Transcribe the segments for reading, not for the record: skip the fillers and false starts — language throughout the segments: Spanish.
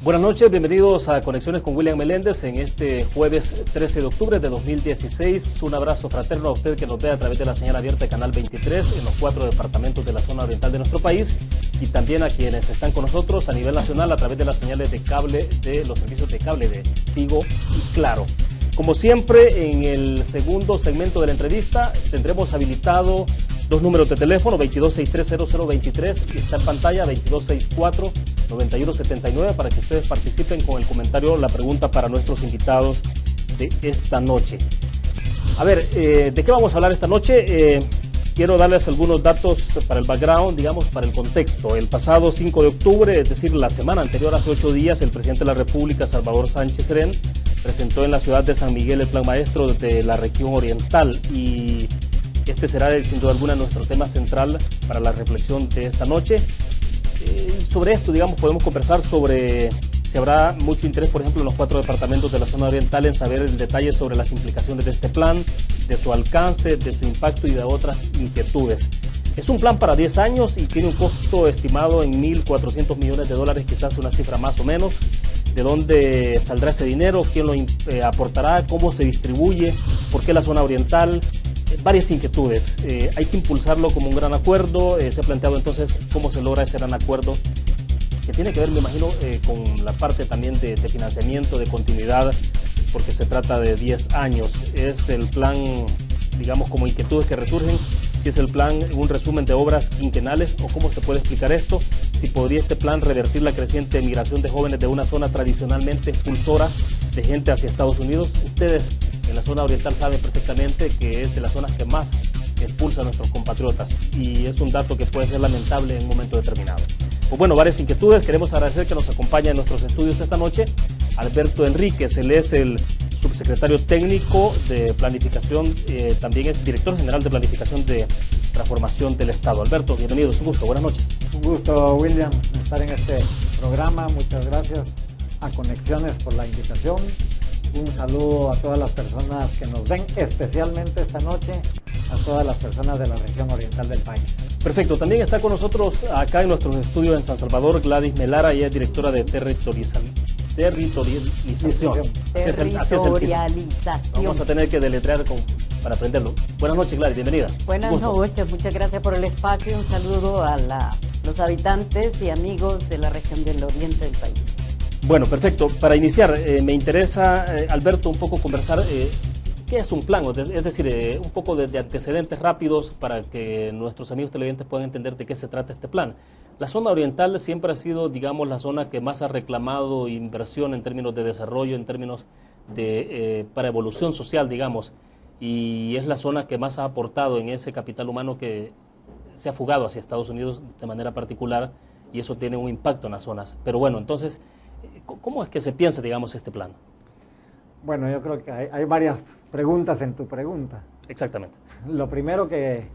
Buenas noches, bienvenidos a Conexiones con William Meléndez en este jueves 13 de octubre de 2016. Un abrazo fraterno a usted que nos ve a través de la señal abierta de Canal 23 en los 4 departamentos de la zona oriental de nuestro país y también a quienes están con nosotros a nivel nacional a través de las señales de cable de los servicios de cable de Tigo y Claro. Como siempre, en el segundo segmento de la entrevista tendremos habilitado dos números de teléfono, 22630023 y está en pantalla 2264-9179 para que ustedes participen con el comentario, la pregunta para nuestros invitados de esta noche. A ver, ¿de qué vamos a hablar esta noche? Quiero darles algunos datos para el background, digamos, para el contexto. El pasado 5 de octubre, es decir, la semana anterior, hace 8 días, el presidente de la República, Salvador Sánchez Serén, presentó en la ciudad de San Miguel el Plan Maestro de la región oriental y este será, sin duda alguna, nuestro tema central para la reflexión de esta noche. Sobre esto, digamos, podemos conversar sobre si habrá mucho interés, por ejemplo, en los 4 departamentos de la zona oriental en saber el detalle sobre las implicaciones de este plan, de su alcance, de su impacto y de otras inquietudes. Es un plan para 10 años y tiene un costo estimado en $1.400 millones, quizás una cifra más o menos. ¿De dónde saldrá ese dinero? ¿Quién lo aportará? ¿Cómo se distribuye? ¿Por qué la zona oriental? Varias inquietudes. Hay que impulsarlo como un gran acuerdo. Se ha planteado entonces cómo se logra ese gran acuerdo, que tiene que ver, me imagino, con la parte también de financiamiento, de continuidad, porque se trata de 10 años. Es el plan, digamos, como inquietudes que resurgen, si es el plan, un resumen de obras quinquenales o cómo se puede explicar esto, si podría este plan revertir la creciente migración de jóvenes de una zona tradicionalmente expulsora de gente hacia Estados Unidos. Ustedes en la zona oriental saben perfectamente que es de las zonas que más expulsa a nuestros compatriotas y es un dato que puede ser lamentable en un momento determinado. Pues bueno, varias inquietudes. Queremos agradecer que nos acompaña en nuestros estudios esta noche Alberto Enríquez. Él es el subsecretario técnico de planificación, también es director general de planificación de transformación del Estado. Alberto, bienvenido, es un gusto, buenas noches. Un gusto, William, estar en este programa. Muchas gracias a Conexiones por la invitación. Un saludo a todas las personas que nos ven, especialmente esta noche, a todas las personas de la región oriental del país. Perfecto, también está con nosotros acá en nuestros estudios en San Salvador Gladys Melara, ella es directora de territorialización. Vamos a tener que deletrear para aprenderlo. Buenas noches, Gladys, bienvenida. Buenas noches, muchas gracias por el espacio. Un saludo a los habitantes y amigos de la región del oriente del país. Bueno, perfecto. Para iniciar, me interesa, Alberto, un poco conversar qué es un plan, es decir, un poco de antecedentes rápidos para que nuestros amigos televidentes puedan entender de qué se trata este plan. La zona oriental siempre ha sido, digamos, la zona que más ha reclamado inversión en términos de desarrollo, en términos de para evolución social, digamos, y es la zona que más ha aportado en ese capital humano que se ha fugado hacia Estados Unidos de manera particular y eso tiene un impacto en las zonas. Pero bueno, entonces, ¿cómo es que se piensa, digamos, este plan? Bueno, yo creo que hay varias preguntas en tu pregunta. Exactamente. Lo primero que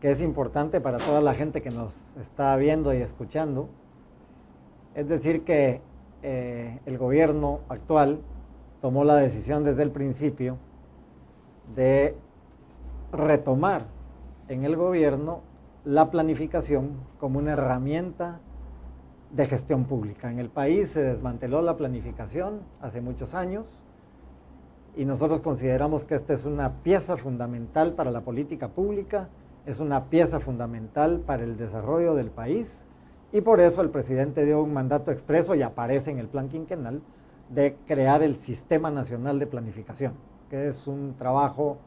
es importante para toda la gente que nos está viendo y escuchando, es decir que el gobierno actual tomó la decisión desde el principio de retomar en el gobierno la planificación como una herramienta de gestión pública. En el país se desmanteló la planificación hace muchos años y nosotros consideramos que esta es una pieza fundamental para la política pública, es una pieza fundamental para el desarrollo del país y por eso el presidente dio un mandato expreso y aparece en el plan quinquenal de crear el Sistema Nacional de Planificación, que es un trabajo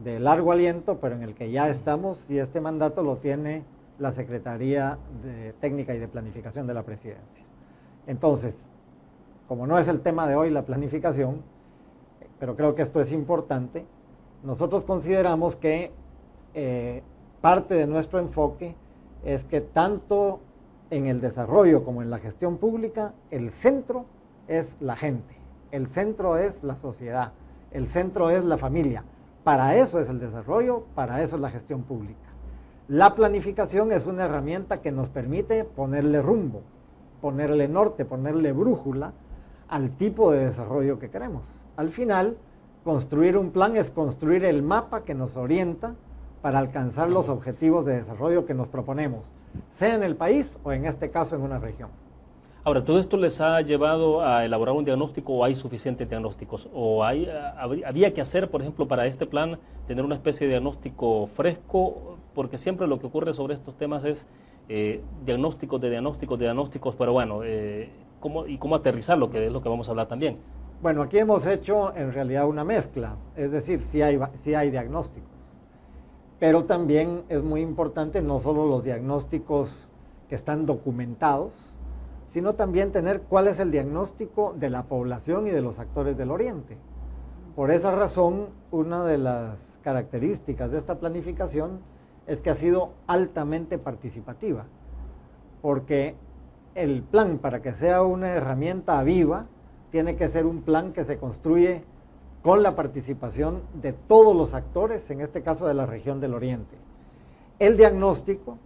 de largo aliento, pero en el que ya estamos y este mandato lo tiene la Secretaría de Técnica y de Planificación de la Presidencia. Entonces, como no es el tema de hoy la planificación, pero creo que esto es importante, nosotros consideramos que parte de nuestro enfoque es que tanto en el desarrollo como en la gestión pública, el centro es la gente, el centro es la sociedad, el centro es la familia. Para eso es el desarrollo, para eso es la gestión pública. La planificación es una herramienta que nos permite ponerle rumbo, ponerle norte, ponerle brújula al tipo de desarrollo que queremos. Al final, construir un plan es construir el mapa que nos orienta para alcanzar los objetivos de desarrollo que nos proponemos, sea en el país o en este caso en una región. Ahora, ¿todo esto les ha llevado a elaborar un diagnóstico o hay suficientes diagnósticos? ¿O había que hacer, por ejemplo, para este plan, tener una especie de diagnóstico fresco? Porque siempre lo que ocurre sobre estos temas es diagnósticos de diagnósticos de diagnósticos, pero bueno, ¿cómo aterrizarlo? Que es lo que vamos a hablar también. Bueno, aquí hemos hecho en realidad una mezcla, es decir, sí hay diagnósticos, pero también es muy importante no solo los diagnósticos que están documentados, sino también tener cuál es el diagnóstico de la población y de los actores del Oriente. Por esa razón, una de las características de esta planificación es que ha sido altamente participativa, porque el plan, para que sea una herramienta viva, tiene que ser un plan que se construye con la participación de todos los actores, en este caso de la región del Oriente. El diagnóstico,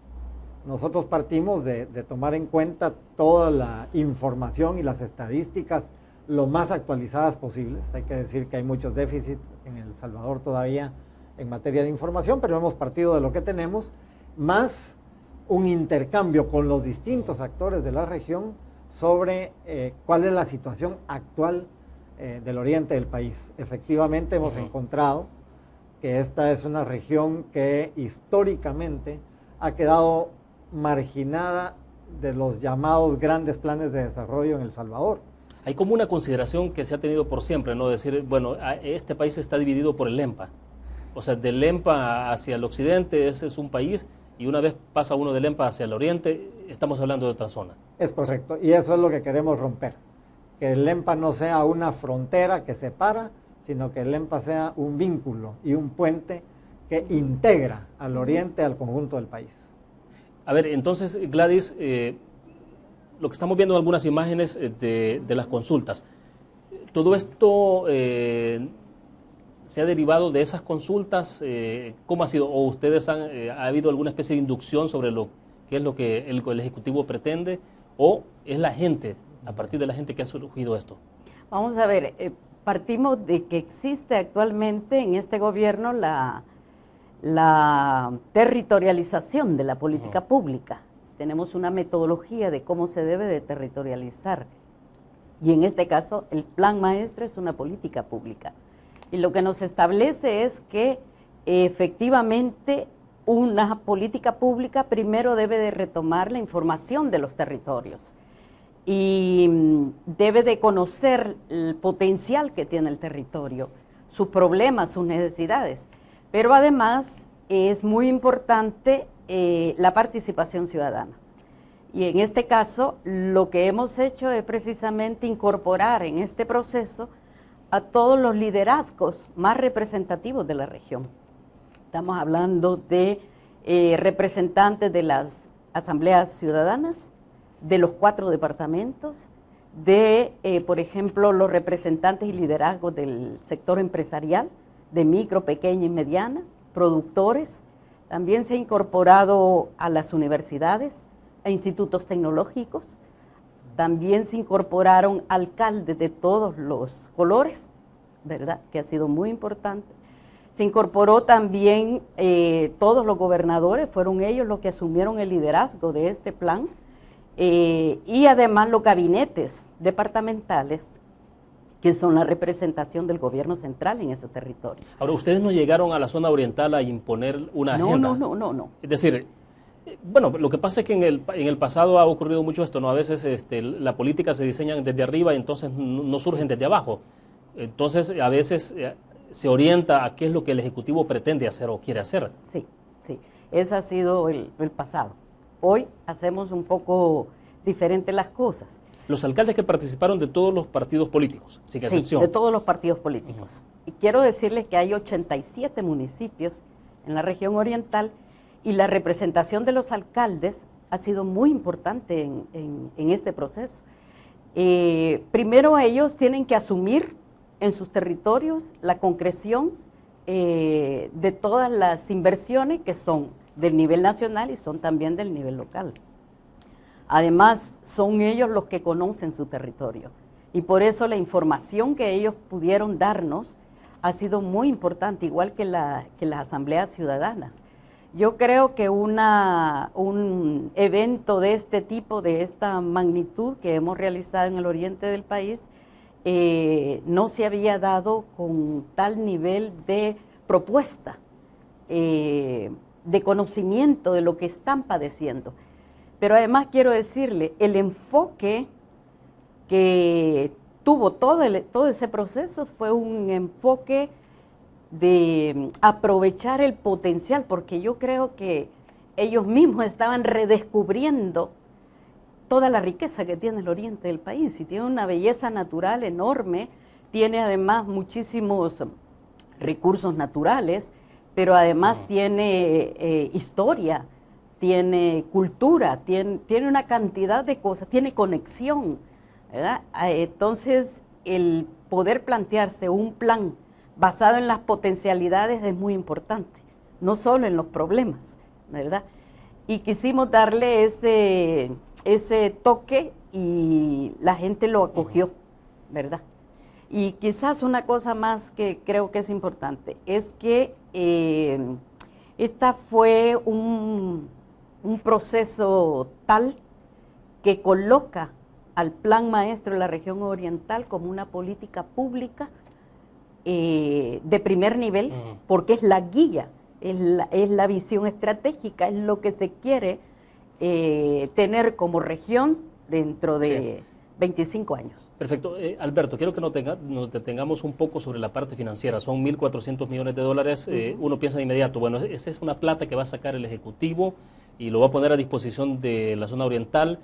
nosotros partimos de tomar en cuenta toda la información y las estadísticas lo más actualizadas posibles. Hay que decir que hay muchos déficits en El Salvador todavía en materia de información, pero hemos partido de lo que tenemos, más un intercambio con los distintos actores de la región sobre cuál es la situación actual del oriente del país. Efectivamente hemos encontrado que esta es una región que históricamente ha quedado marginada de los llamados grandes planes de desarrollo en El Salvador. Hay como una consideración que se ha tenido por siempre, ¿no? Decir, bueno, este país está dividido por el EMPA. O sea, del EMPA hacia el occidente, ese es un país, y una vez pasa uno del EMPA hacia el oriente, estamos hablando de otra zona. Es correcto, y eso es lo que queremos romper. Que el EMPA no sea una frontera que separa, sino que el EMPA sea un vínculo y un puente que integra al oriente, al conjunto del país. A ver, entonces, Gladys, lo que estamos viendo en algunas imágenes de las consultas, ¿todo esto se ha derivado de esas consultas? ¿Cómo ha sido? ¿O ustedes ha habido alguna especie de inducción sobre qué es lo que el Ejecutivo pretende? ¿O es la gente, a partir de la gente, que ha surgido esto? Vamos a ver, partimos de que existe actualmente en este gobierno la territorialización de la política pública. Tenemos una metodología de cómo se debe de territorializar. Y en este caso, el Plan Maestre es una política pública. Y lo que nos establece es que efectivamente una política pública primero debe de retomar la información de los territorios y debe de conocer el potencial que tiene el territorio, sus problemas, sus necesidades. Pero además es muy importante la participación ciudadana. Y en este caso lo que hemos hecho es precisamente incorporar en este proceso a todos los liderazgos más representativos de la región. Estamos hablando de representantes de las asambleas ciudadanas, de los 4 departamentos, de, por ejemplo, los representantes y liderazgos del sector empresarial, de micro, pequeña y mediana, productores. También se ha incorporado a las universidades, a institutos tecnológicos. También se incorporaron alcaldes de todos los colores, ¿verdad? Que ha sido muy importante. Se incorporó también todos los gobernadores, fueron ellos los que asumieron el liderazgo de este plan, y además los gabinetes departamentales, que son la representación del gobierno central en ese territorio. Ahora, ¿ustedes no llegaron a la zona oriental a imponer una agenda? No. Es decir, bueno, lo que pasa es que en el pasado ha ocurrido mucho esto, ¿no? A veces la política se diseña desde arriba y entonces no surgen desde abajo. Entonces, a veces se orienta a qué es lo que el Ejecutivo pretende hacer o quiere hacer. Sí, ese ha sido el pasado. Hoy hacemos un poco diferente las cosas. Los alcaldes que participaron de todos los partidos políticos, sin excepción. Sí, de todos los partidos políticos. Y quiero decirles que hay 87 municipios en la región oriental y la representación de los alcaldes ha sido muy importante en este proceso. Primero ellos tienen que asumir en sus territorios la concreción de todas las inversiones que son del nivel nacional y son también del nivel local. Además, son ellos los que conocen su territorio y por eso la información que ellos pudieron darnos ha sido muy importante, igual que las asambleas ciudadanas. Yo creo que un evento de este tipo, de esta magnitud que hemos realizado en el oriente del país, no se había dado con tal nivel de propuesta, de conocimiento de lo que están padeciendo. Pero además quiero decirle, el enfoque que tuvo todo ese proceso fue un enfoque de aprovechar el potencial, porque yo creo que ellos mismos estaban redescubriendo toda la riqueza que tiene el oriente del país, y tiene una belleza natural enorme, tiene además muchísimos recursos naturales, pero además tiene historia, tiene cultura, tiene una cantidad de cosas, tiene conexión, ¿verdad? Entonces, el poder plantearse un plan basado en las potencialidades es muy importante, no solo en los problemas, ¿verdad? Y quisimos darle ese toque y la gente lo acogió, ¿verdad? Y quizás una cosa más que creo que es importante es que esta fue un proceso tal que coloca al Plan Maestro de la Región Oriental como una política pública de primer nivel, porque es la guía, es la visión estratégica, es lo que se quiere tener como región dentro de 25 años. Perfecto. Alberto, quiero que nos detengamos un poco sobre la parte financiera. Son 1.400 millones de dólares. Uno piensa de inmediato, bueno, esa es una plata que va a sacar el Ejecutivo y lo va a poner a disposición de la zona oriental.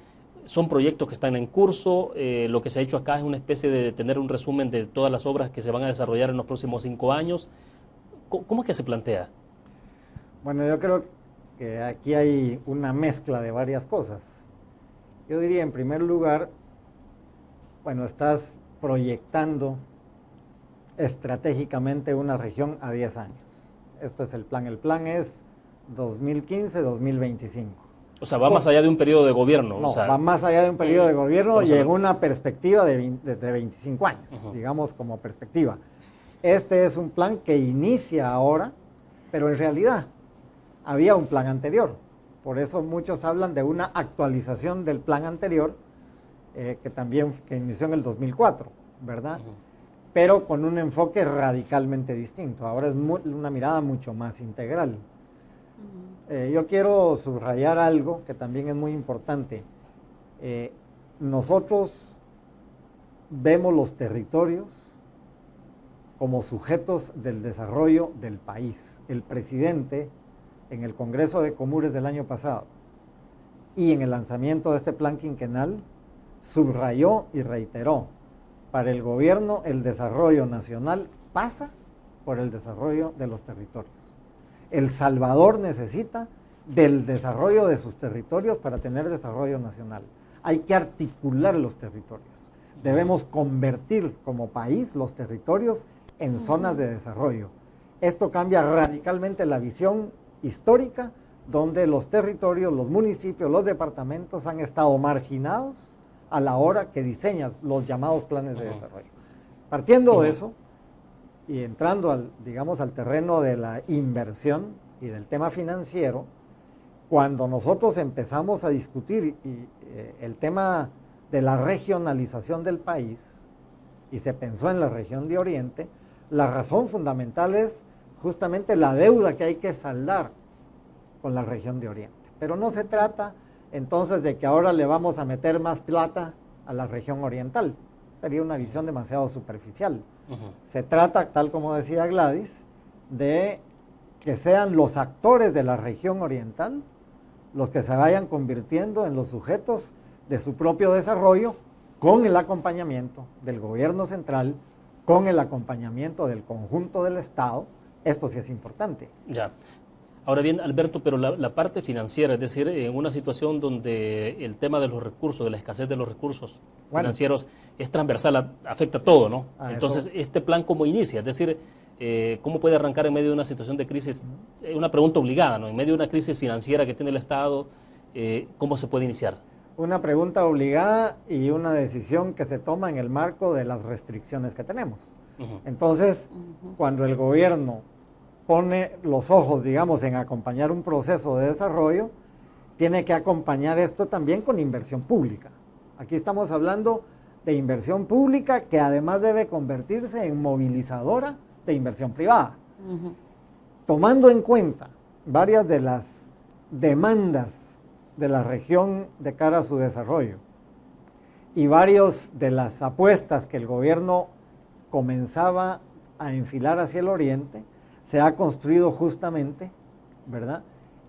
Son proyectos que están en curso. Lo que se ha hecho acá es una especie de tener un resumen de todas las obras que se van a desarrollar en los próximos 5 años. ¿Cómo es que se plantea? Bueno, yo creo que aquí hay una mezcla de varias cosas. Yo diría, en primer lugar, bueno, estás proyectando estratégicamente una región a 10 años. Este es el plan. El plan es 2015-2025. O sea, va más allá de un periodo de gobierno. No, o sea, va más allá de un periodo de gobierno y en en una perspectiva de 25 años, digamos como perspectiva. Este es un plan que inicia ahora, pero en realidad había un plan anterior. Por eso muchos hablan de una actualización del plan anterior, que inició en el 2004, ¿verdad? Pero con un enfoque radicalmente distinto. Ahora es una mirada mucho más integral. Yo quiero subrayar algo que también es muy importante. Nosotros vemos los territorios como sujetos del desarrollo del país. El presidente, en el Congreso de Comures del año pasado y en el lanzamiento de este plan quinquenal, subrayó y reiteró: para el gobierno el desarrollo nacional pasa por el desarrollo de los territorios. El Salvador necesita del desarrollo de sus territorios para tener desarrollo nacional. Hay que articular los territorios. Debemos convertir como país los territorios en zonas de desarrollo. Esto cambia radicalmente la visión histórica, donde los territorios, los municipios, los departamentos han estado marginados a la hora que diseñan los llamados planes de desarrollo. Partiendo de eso y entrando al terreno de la inversión y del tema financiero, cuando nosotros empezamos a discutir el tema de la regionalización del país y se pensó en la región de Oriente, la razón fundamental es justamente la deuda que hay que saldar con la región de Oriente. Pero no se trata entonces de que ahora le vamos a meter más plata a la región oriental. Sería una visión demasiado superficial. Se trata, tal como decía Gladys, de que sean los actores de la región oriental los que se vayan convirtiendo en los sujetos de su propio desarrollo, con el acompañamiento del gobierno central, con el acompañamiento del conjunto del Estado. Esto sí es importante. Ya. Ahora bien, Alberto, pero la parte financiera, es decir, en una situación donde el tema de los recursos, de la escasez de los recursos financieros es transversal, afecta todo, ¿no? Entonces, ¿este plan cómo inicia? Es decir, ¿cómo puede arrancar en medio de una situación de crisis? Una pregunta obligada, ¿no? En medio de una crisis financiera que tiene el Estado, ¿cómo se puede iniciar? Una pregunta obligada y una decisión que se toma en el marco de las restricciones que tenemos. Entonces, cuando el gobierno pone los ojos, digamos, en acompañar un proceso de desarrollo, tiene que acompañar esto también con inversión pública. Aquí estamos hablando de inversión pública que además debe convertirse en movilizadora de inversión privada. Tomando en cuenta varias de las demandas de la región de cara a su desarrollo y varias de las apuestas que el gobierno comenzaba a enfilar hacia el oriente, se ha construido justamente, ¿verdad?,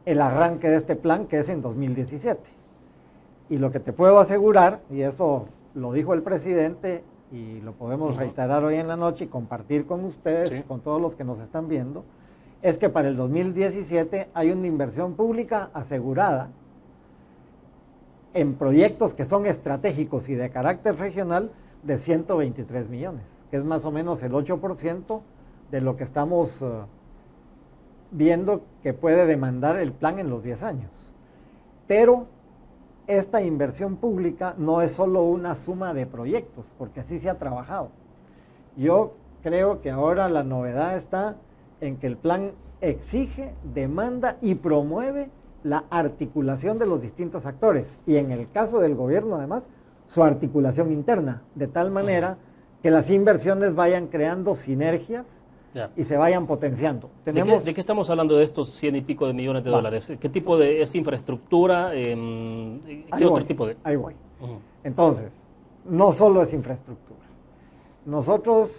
el arranque de este plan, que es en 2017. Y lo que te puedo asegurar, y eso lo dijo el presidente y lo podemos reiterar hoy en la noche y compartir con ustedes, con todos los que nos están viendo, es que para el 2017 hay una inversión pública asegurada en proyectos que son estratégicos y de carácter regional de 123 millones, que es más o menos el 8% de lo que estamos viendo que puede demandar el plan en los 10 años. Pero esta inversión pública no es solo una suma de proyectos, porque así se ha trabajado. Yo creo que ahora la novedad está en que el plan exige, demanda y promueve la articulación de los distintos actores, y en el caso del gobierno además, su articulación interna, de tal manera que las inversiones vayan creando sinergias y se vayan potenciando. ¿De qué estamos hablando de estos 100 y pico de millones de dólares? ¿Qué tipo de es infraestructura? ¿Qué otro tipo de...? Ahí voy. Entonces, no solo es infraestructura. Nosotros,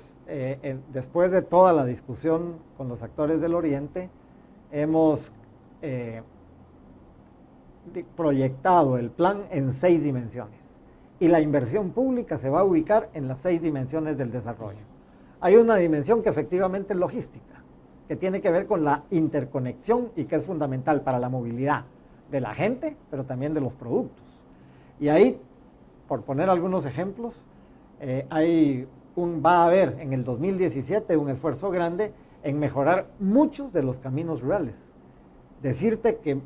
después de toda la discusión con los actores del Oriente, hemos proyectado el plan en 6 dimensiones. Y la inversión pública se va a ubicar en las 6 dimensiones del desarrollo. Hay una dimensión que efectivamente es logística, que tiene que ver con la interconexión y que es fundamental para la movilidad de la gente, pero también de los productos. Y ahí, por poner algunos ejemplos, va a haber en el 2017 un esfuerzo grande en mejorar muchos de los caminos rurales. Decirte que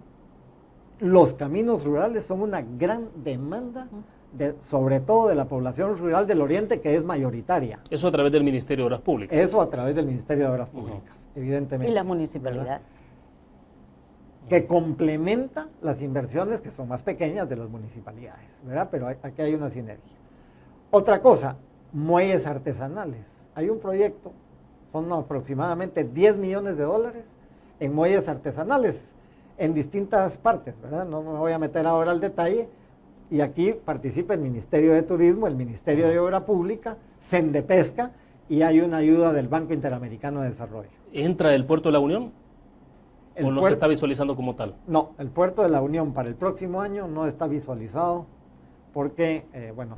los caminos rurales son una gran demanda, sobre todo de la población rural del Oriente, que es mayoritaria. Eso a través del Ministerio de Obras Públicas. Eso a través del Ministerio de Obras Públicas, evidentemente. Y las municipalidades. Que complementa las inversiones que son más pequeñas de las municipalidades, ¿verdad? Pero aquí hay una sinergia. Otra cosa, muelles artesanales. Hay un proyecto, son aproximadamente 10 millones de dólares en muelles artesanales en distintas partes, ¿verdad? No me voy a meter ahora al detalle. Y aquí participa el Ministerio de Turismo, el Ministerio de Obra Pública, Sendepesca, y hay una ayuda del Banco Interamericano de Desarrollo. ¿Entra el Puerto de la Unión? ¿O no se está visualizando como tal? No, el Puerto de la Unión para el próximo año no está visualizado porque, bueno...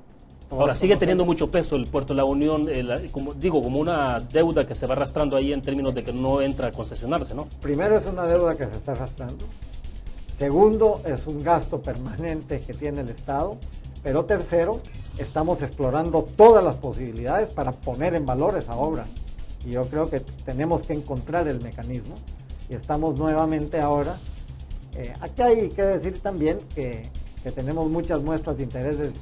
Ahora, sigue teniendo mucho peso el Puerto de la Unión, como una deuda que se va arrastrando ahí en términos de que no entra a concesionarse, ¿no? Primero es una deuda que se está arrastrando. Segundo, es un gasto permanente que tiene el Estado. Pero tercero, estamos explorando todas las posibilidades para poner en valor esa obra. Y yo creo que tenemos que encontrar el mecanismo. Y estamos nuevamente ahora. Aquí hay que decir también que tenemos muchas muestras de interés de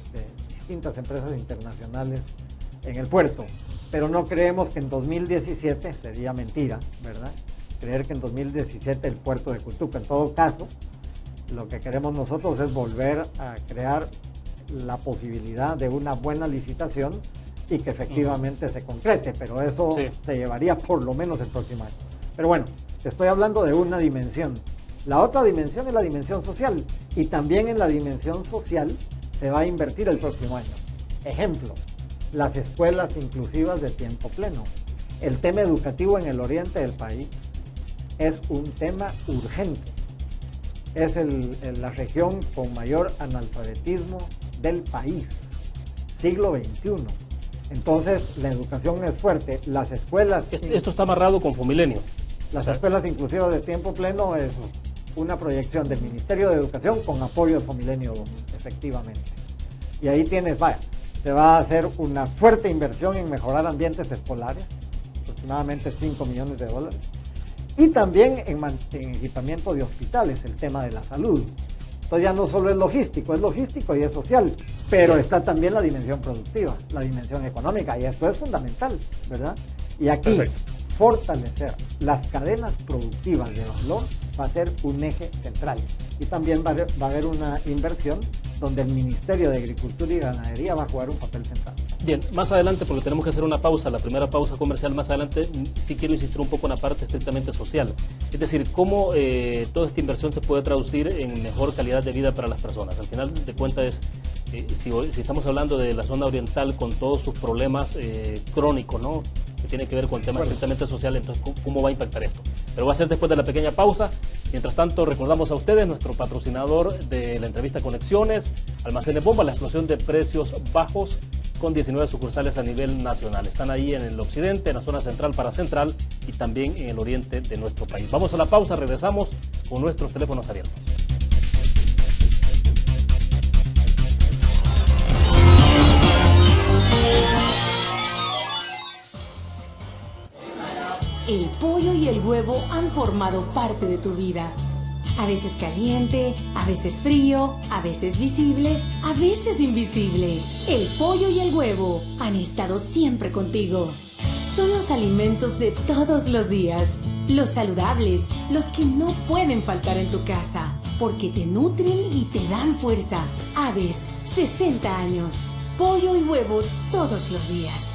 distintas empresas internacionales en el puerto. Pero no creemos que en 2017, sería mentira, ¿verdad?, creer que en 2017 el puerto de Cutuca. En todo caso, lo que queremos nosotros es volver a crear la posibilidad de una buena licitación y que efectivamente se concrete, pero eso se llevaría por lo menos el próximo año. Pero bueno, te estoy hablando de una dimensión. La otra dimensión es la dimensión social, y también en la dimensión social se va a invertir el próximo año. Ejemplo, las escuelas inclusivas de tiempo pleno. El tema educativo en el oriente del país es un tema urgente. Es la región con mayor analfabetismo del país, siglo XXI. Entonces, la educación es fuerte. Las escuelas... Esto está amarrado con Fomilenio. Las escuelas inclusivas de tiempo pleno es una proyección del Ministerio de Educación con apoyo de Fomilenio 2, efectivamente. Y ahí tienes, se va a hacer una fuerte inversión en mejorar ambientes escolares, aproximadamente 5 millones de dólares. Y también en equipamiento de hospitales, el tema de la salud. Entonces ya no solo es logístico y es social, pero está también la dimensión productiva, la dimensión económica, y esto es fundamental, ¿verdad? Y aquí, fortalecer las cadenas productivas de valor va a ser un eje central. Y también va a haber una inversión donde el Ministerio de Agricultura y Ganadería va a jugar un papel central. Bien, más adelante, porque tenemos que hacer una pausa, la primera pausa comercial, más adelante sí quiero insistir un poco en la parte estrictamente social. Es decir, cómo toda esta inversión se puede traducir en mejor calidad de vida para las personas. Al final de cuentas, si estamos hablando de la zona oriental con todos sus problemas crónicos, ¿no?, que tiene que ver con temas estrictamente sociales, entonces ¿cómo va a impactar esto? Pero va a ser después de la pequeña pausa. Mientras tanto, recordamos a ustedes nuestro patrocinador de la entrevista Conexiones, Almacenes Bomba, la explosión de precios bajos con 19 sucursales a nivel nacional. Están ahí en el occidente, en la zona central para central y también en el oriente de nuestro país. Vamos a la pausa, regresamos con nuestros teléfonos abiertos. El pollo y el huevo han formado parte de tu vida. A veces caliente, a veces frío, a veces visible, a veces invisible. El pollo y el huevo han estado siempre contigo. Son los alimentos de todos los días, los saludables, los que no pueden faltar en tu casa, porque te nutren y te dan fuerza. Aves, 60 años. Pollo y huevo todos los días.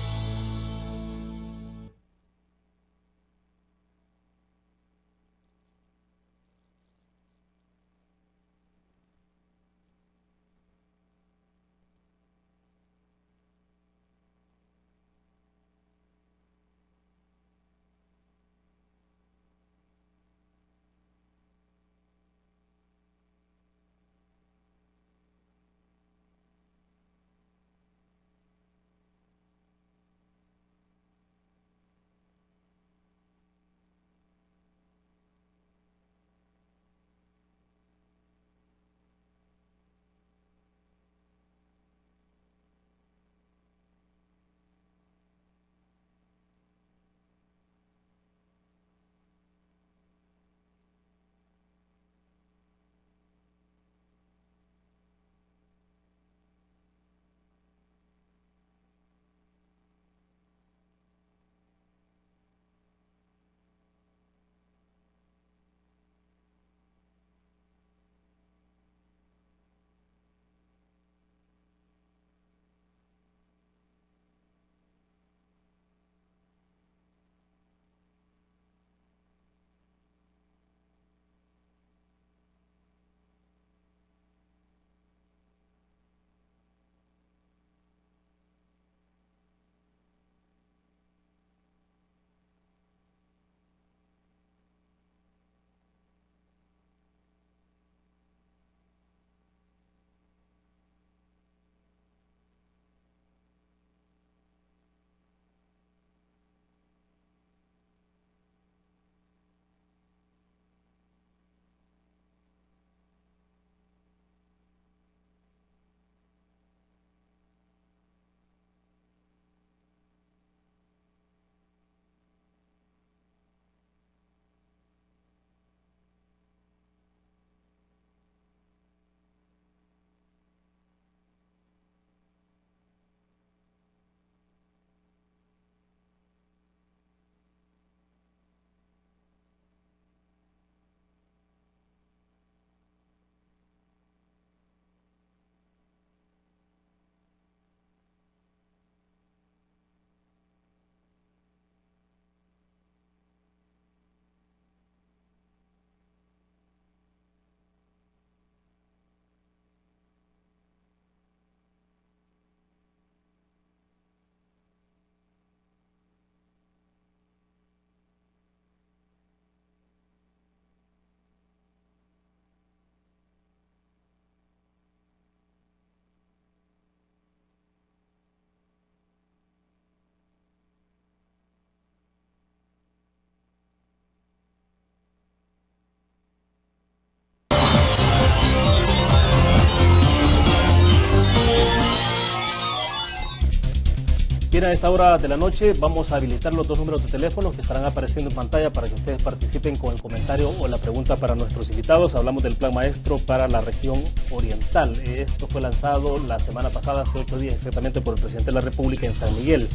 Bien, a esta hora de la noche vamos a habilitar los dos números de teléfono que estarán apareciendo en pantalla para que ustedes participen con el comentario o la pregunta para nuestros invitados. Hablamos del Plan Maestro para la región oriental. Esto fue lanzado la semana pasada, hace 8 días exactamente, por el presidente de la República en San Miguel.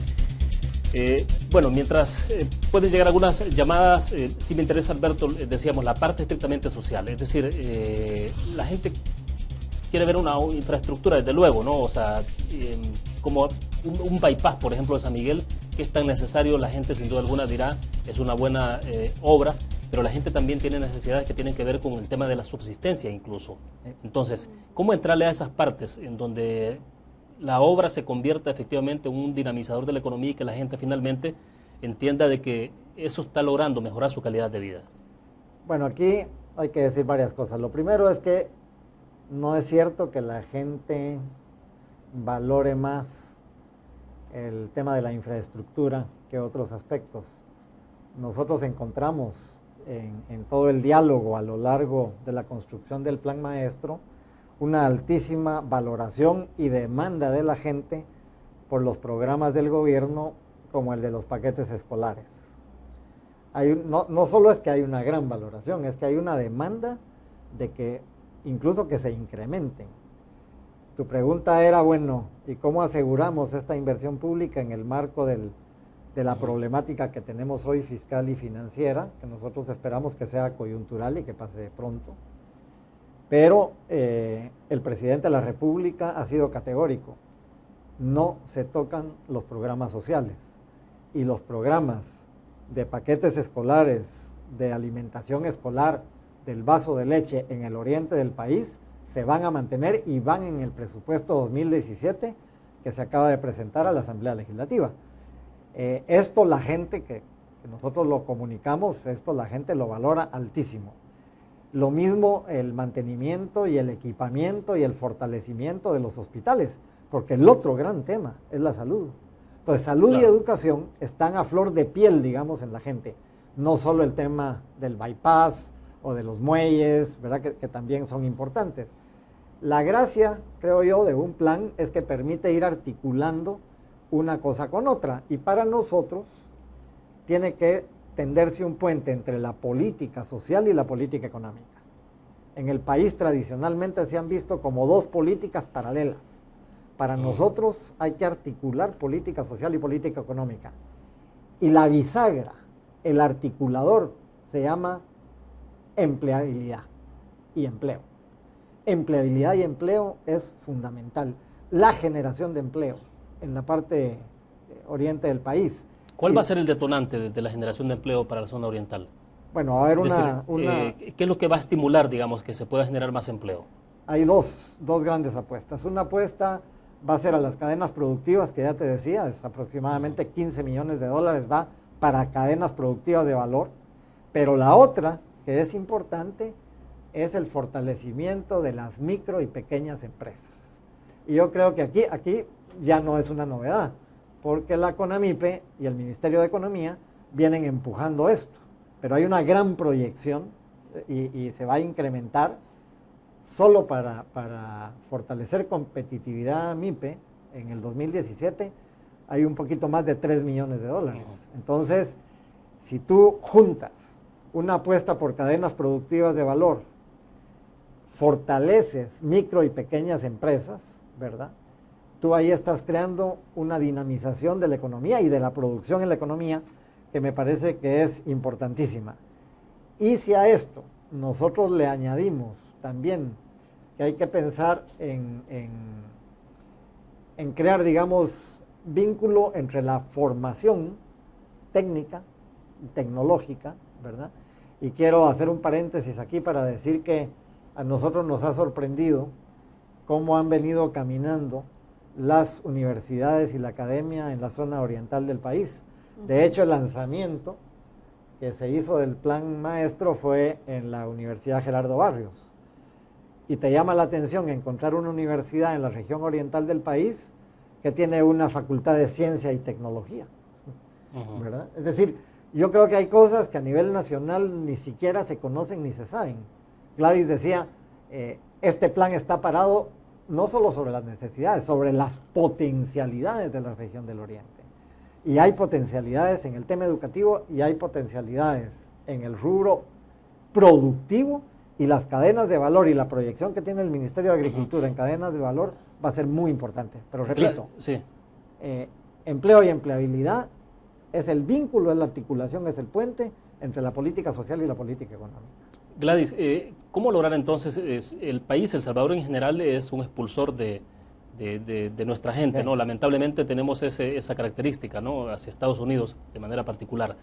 Bueno, mientras pueden llegar algunas llamadas, sí me interesa, Alberto, decíamos, la parte estrictamente social. Es decir, la gente quiere ver una infraestructura, desde luego, ¿no? O sea, como un bypass, por ejemplo, de San Miguel, que es tan necesario, la gente sin duda alguna dirá, es una buena obra, pero la gente también tiene necesidades que tienen que ver con el tema de la subsistencia incluso. Entonces, ¿cómo entrarle a esas partes en donde la obra se convierta efectivamente en un dinamizador de la economía y que la gente finalmente entienda de que eso está logrando mejorar su calidad de vida? Bueno, aquí hay que decir varias cosas. Lo primero es que no es cierto que la gente valore más el tema de la infraestructura que otros aspectos. Nosotros encontramos en todo el diálogo a lo largo de la construcción del Plan Maestro una altísima valoración y demanda de la gente por los programas del gobierno como el de los paquetes escolares. No solo es que hay una gran valoración, es que hay una demanda de que incluso que se incrementen. Tu pregunta era, bueno, ¿y cómo aseguramos esta inversión pública en el marco de la problemática que tenemos hoy fiscal y financiera, que nosotros esperamos que sea coyuntural y que pase pronto? Pero el presidente de la República ha sido categórico. No se tocan los programas sociales. Y los programas de paquetes escolares, de alimentación escolar, del vaso de leche en el oriente del país, se van a mantener y van en el presupuesto 2017 que se acaba de presentar a la Asamblea Legislativa. Esto la gente que nosotros lo comunicamos, esto la gente lo valora altísimo. Lo mismo el mantenimiento y el equipamiento y el fortalecimiento de los hospitales, porque el otro gran tema es la salud. Entonces, salud y educación están a flor de piel, digamos, en la gente. No solo el tema del bypass o de los muelles, ¿verdad? Que también son importantes. La gracia, creo yo, de un plan es que permite ir articulando una cosa con otra. Y para nosotros tiene que tenderse un puente entre la política social y la política económica. En el país tradicionalmente se han visto como dos políticas paralelas. Para nosotros hay que articular política social y política económica. Y la bisagra, el articulador, se llama empleabilidad y empleo. Empleabilidad y empleo es fundamental. La generación de empleo en la parte oriente del país. ¿Cuál va a ser el detonante de la generación de empleo para la zona oriental? Bueno, va a haber ¿qué es lo que va a estimular, digamos, que se pueda generar más empleo? Hay dos grandes apuestas. Una apuesta va a ser a las cadenas productivas, que ya te decía, es aproximadamente 15 millones de dólares, va para cadenas productivas de valor. Pero la otra, que es importante, es el fortalecimiento de las micro y pequeñas empresas. Y yo creo que aquí ya no es una novedad, porque la CONAMIPE y el Ministerio de Economía vienen empujando esto. Pero hay una gran proyección y se va a incrementar solo para fortalecer competitividad MIPE. En el 2017 hay un poquito más de 3 millones de dólares. Entonces, si tú juntas una apuesta por cadenas productivas de valor, fortaleces micro y pequeñas empresas, ¿verdad? Tú ahí estás creando una dinamización de la economía y de la producción en la economía que me parece que es importantísima. Y si a esto nosotros le añadimos también que hay que pensar en crear, digamos, vínculo entre la formación técnica, tecnológica, ¿verdad? Y quiero hacer un paréntesis aquí para decir que a nosotros nos ha sorprendido cómo han venido caminando las universidades y la academia en la zona oriental del país. De hecho, el lanzamiento que se hizo del Plan Maestro fue en la Universidad Gerardo Barrios. Y te llama la atención encontrar una universidad en la región oriental del país que tiene una facultad de ciencia y tecnología, ¿verdad? Es decir, yo creo que hay cosas que a nivel nacional ni siquiera se conocen ni se saben. Gladys decía, este plan está parado no solo sobre las necesidades, sobre las potencialidades de la región del Oriente. Y hay potencialidades en el tema educativo y hay potencialidades en el rubro productivo, y las cadenas de valor y la proyección que tiene el Ministerio de Agricultura en cadenas de valor va a ser muy importante. Pero repito, sí. Empleo y empleabilidad es el vínculo, es la articulación, es el puente entre la política social y la política económica. Gladys, ¿cómo lograr entonces, el país, El Salvador en general, es un expulsor de nuestra gente, ¿no? Lamentablemente tenemos esa característica, ¿no? Hacia Estados Unidos de manera particular.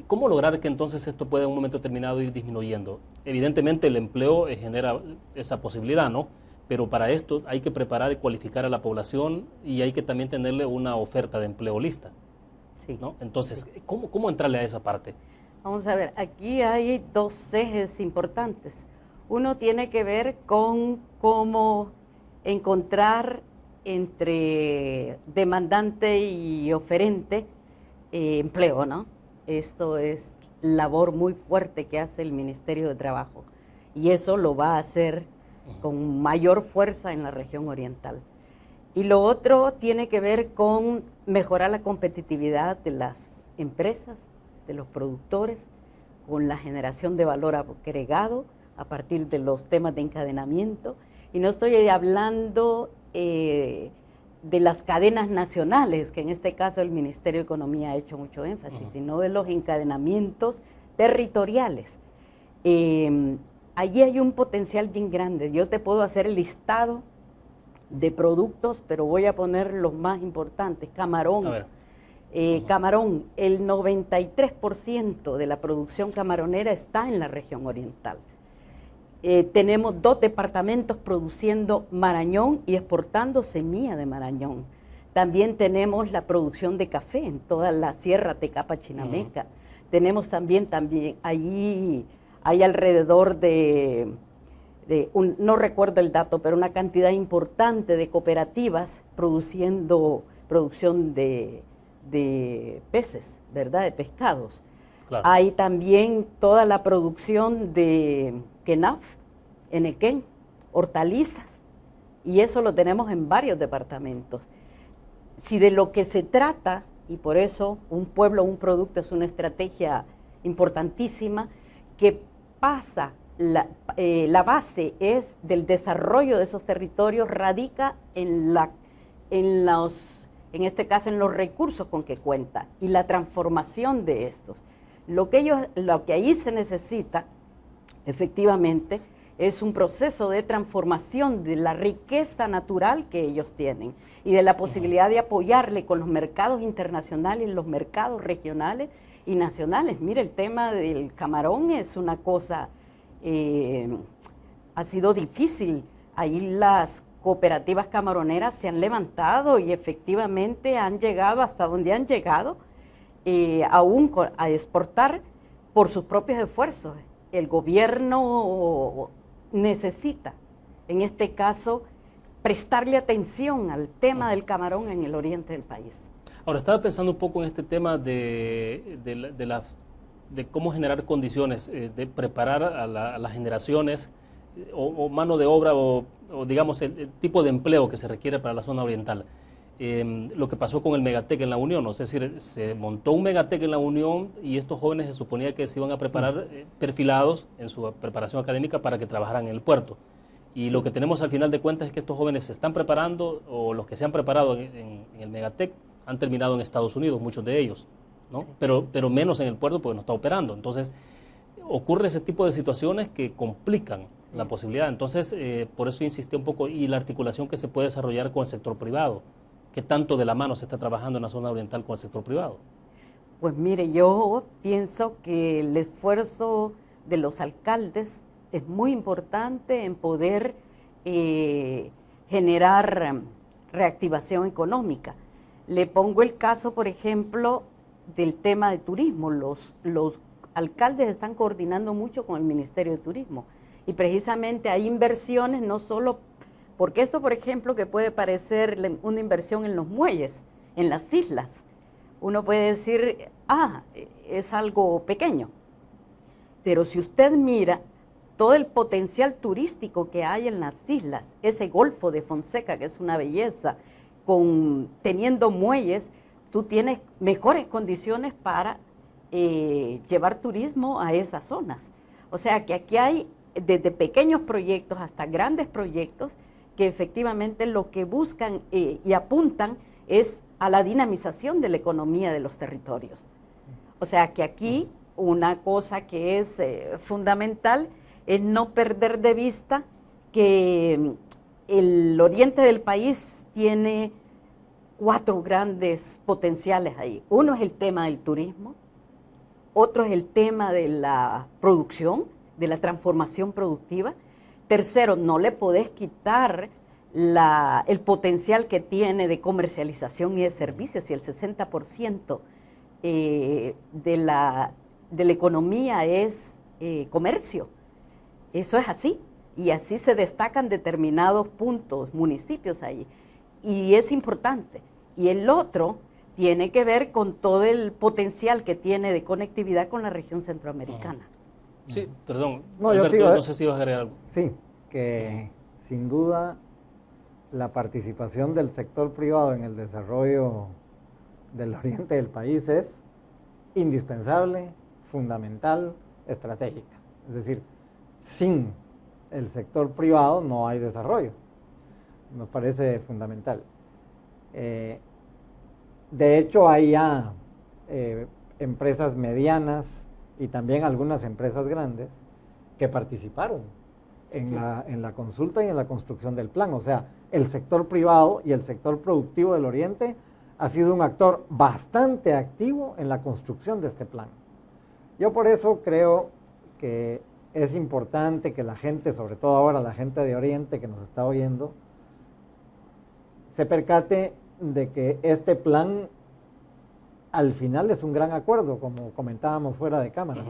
¿Cómo lograr que entonces esto pueda en un momento determinado ir disminuyendo? Evidentemente el empleo genera esa posibilidad, ¿no? Pero para esto hay que preparar y cualificar a la población y hay que también tenerle una oferta de empleo lista, ¿no? Entonces, ¿cómo entrarle a esa parte? Vamos a ver, aquí hay dos ejes importantes. Uno tiene que ver con cómo encontrar entre demandante y oferente empleo, ¿no? Esto es labor muy fuerte que hace el Ministerio de Trabajo y eso lo va a hacer con mayor fuerza en la región oriental. Y lo otro tiene que ver con mejorar la competitividad de las empresas, de los productores, con la generación de valor agregado a partir de los temas de encadenamiento. Y no estoy hablando de las cadenas nacionales, que en este caso el Ministerio de Economía ha hecho mucho énfasis, sino de los encadenamientos territoriales. Allí hay un potencial bien grande. Yo te puedo hacer el listado de productos, pero voy a poner los más importantes. Camarón. A ver. Camarón, el 93% de la producción camaronera está en la región oriental. Tenemos 2 departamentos produciendo marañón y exportando semilla de marañón. También tenemos la producción de café en toda la Sierra Tecapa-Chinameca. Tenemos también allí hay alrededor no recuerdo el dato, pero una cantidad importante de cooperativas produciendo producción de peces, ¿verdad? De pescados. Claro. Hay también toda la producción de Kenaf, Enequén, hortalizas, y eso lo tenemos en varios departamentos. Si de lo que se trata, y por eso un pueblo, un producto es una estrategia importantísima, que pasa, la base es del desarrollo de esos territorios, radica en este caso en los recursos con que cuenta y la transformación de estos. Lo que ahí se necesita, efectivamente, es un proceso de transformación de la riqueza natural que ellos tienen y de la posibilidad de apoyarle con los mercados internacionales, los mercados regionales y nacionales. Mire, el tema del camarón es una cosa, ha sido difícil. Ahí las cooperativas camaroneras se han levantado y efectivamente han llegado hasta donde han llegado, aún a exportar por sus propios esfuerzos. El gobierno necesita, en este caso, prestarle atención al tema del camarón en el oriente del país. Ahora, estaba pensando un poco en este tema de cómo generar condiciones, de preparar a las generaciones o mano de obra o digamos el tipo de empleo que se requiere para la zona oriental. Lo que pasó con el Megatec en La Unión, es decir, se montó un Megatec en La Unión y estos jóvenes se suponía que se iban a preparar perfilados en su preparación académica para que trabajaran en el puerto. Y lo que tenemos al final de cuentas es que estos jóvenes se están preparando, o los que se han preparado en el Megatec han terminado en Estados Unidos, muchos de ellos, ¿no? Pero menos en el puerto porque no está operando. Entonces, ocurre ese tipo de situaciones que complican la posibilidad. Entonces, por eso insistí un poco, y la articulación que se puede desarrollar con el sector privado. ¿Qué tanto de la mano se está trabajando en la zona oriental con el sector privado? Pues mire, yo pienso que el esfuerzo de los alcaldes es muy importante en poder generar reactivación económica. Le pongo el caso, por ejemplo, del tema de turismo. Los alcaldes están coordinando mucho con el Ministerio de Turismo y precisamente hay inversiones, no solo porque esto, por ejemplo, que puede parecer una inversión en los muelles, en las islas, uno puede decir, es algo pequeño, pero si usted mira todo el potencial turístico que hay en las islas, ese Golfo de Fonseca, que es una belleza, teniendo muelles, tú tienes mejores condiciones para llevar turismo a esas zonas. O sea que aquí hay desde pequeños proyectos hasta grandes proyectos que efectivamente lo que buscan y apuntan es a la dinamización de la economía de los territorios. O sea que aquí una cosa que es fundamental es no perder de vista que el oriente del país tiene 4 grandes potenciales ahí. Uno es el tema del turismo, otro es el tema de la producción, de la transformación productiva. Tercero, no le podés quitar el potencial que tiene de comercialización y de servicios, y el 60% de la economía es comercio. Eso es así, y así se destacan determinados puntos, municipios ahí, y es importante. Y el otro tiene que ver con todo el potencial que tiene de conectividad con la región centroamericana. Sí, perdón, No, Alberto, yo te no sé si ibas a agregar algo. Sí, que sin duda la participación del sector privado en el desarrollo del oriente del país es indispensable, fundamental, estratégica. Es decir, sin el sector privado no hay desarrollo. Nos parece fundamental. De hecho, hay ya empresas medianas y también algunas empresas grandes que participaron en la consulta y en la construcción del plan. O sea, el sector privado y el sector productivo del Oriente ha sido un actor bastante activo en la construcción de este plan. Yo por eso creo que es importante que la gente, sobre todo ahora la gente de Oriente que nos está oyendo, se percate de que este plan al final es un gran acuerdo, como comentábamos fuera de cámaras.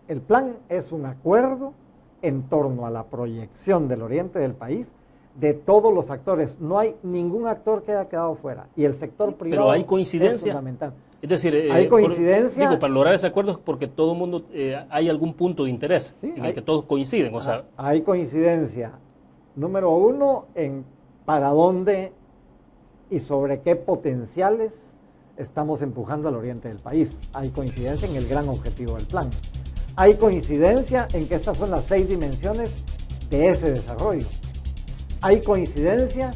El plan es un acuerdo en torno a la proyección del oriente del país de todos los actores. No hay ningún actor que haya quedado fuera. Y el sector privado Pero hay coincidencia. es fundamental. Es decir, hay coincidencia. para lograr ese acuerdo es porque todo el mundo, hay algún punto de interés en el que todos coinciden. O sea, hay coincidencia. Número uno, en para dónde y sobre qué potenciales estamos empujando al oriente del país. Hay coincidencia en el gran objetivo del plan. Hay coincidencia en que estas son las 6 dimensiones de ese desarrollo. Hay coincidencia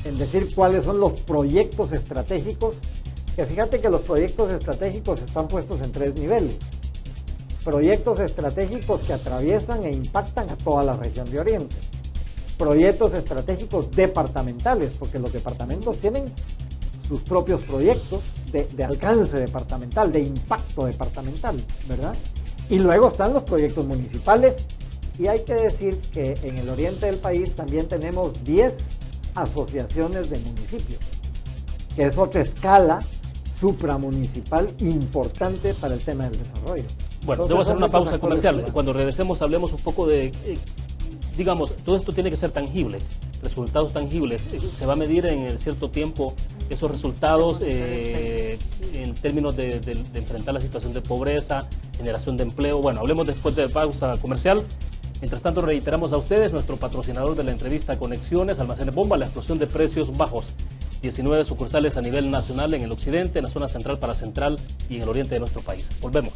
en decir cuáles son los proyectos estratégicos, que fíjate que los proyectos estratégicos están puestos en 3 niveles. Proyectos estratégicos que atraviesan e impactan a toda la región de Oriente. Proyectos estratégicos departamentales, porque los departamentos tienen sus propios proyectos de alcance departamental, de impacto departamental, ¿verdad? Y luego están los proyectos municipales, y hay que decir que en el oriente del país también tenemos 10 asociaciones de municipios, que es otra escala supramunicipal importante para el tema del desarrollo. Bueno, Entonces, debo hacer una pausa comercial. privados. Cuando regresemos hablemos un poco de, digamos, todo esto tiene que ser tangible, resultados tangibles. Se va a medir en cierto tiempo esos resultados en términos de enfrentar la situación de pobreza, generación de empleo. Bueno, hablemos después de pausa comercial. Mientras tanto, reiteramos a ustedes nuestro patrocinador de la entrevista Conexiones, Almacenes Bomba, la explosión de precios bajos. 19 sucursales a nivel nacional en el occidente, en la zona central para central y en el oriente de nuestro país. Volvemos.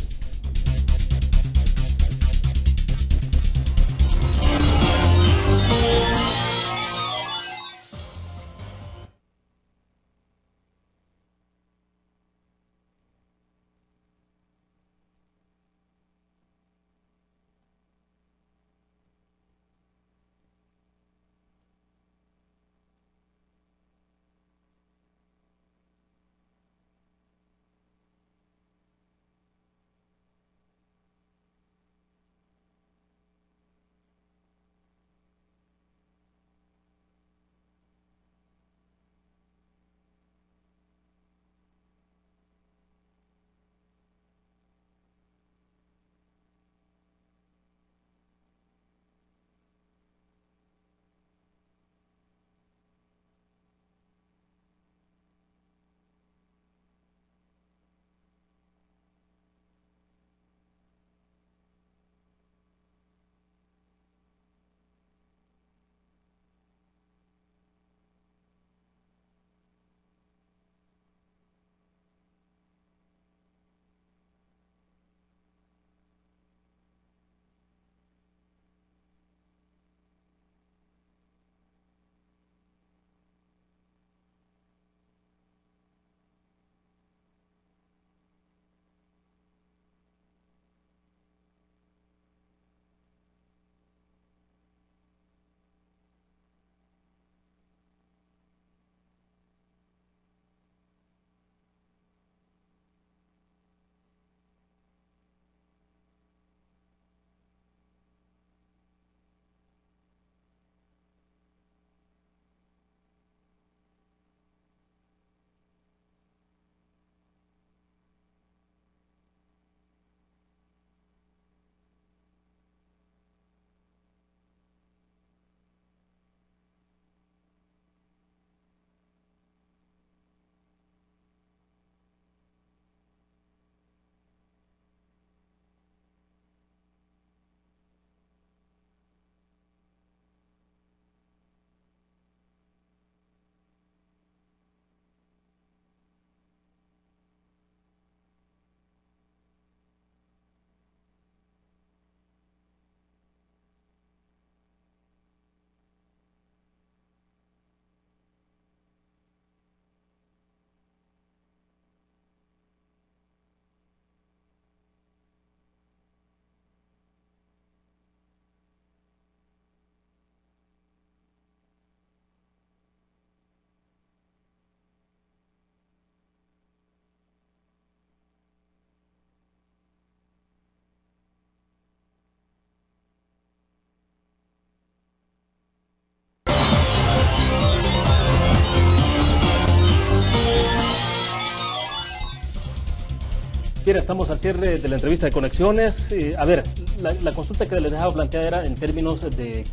Bien, estamos al cierre de la entrevista de Conexiones. A ver, la consulta que les dejaba planteada era en términos de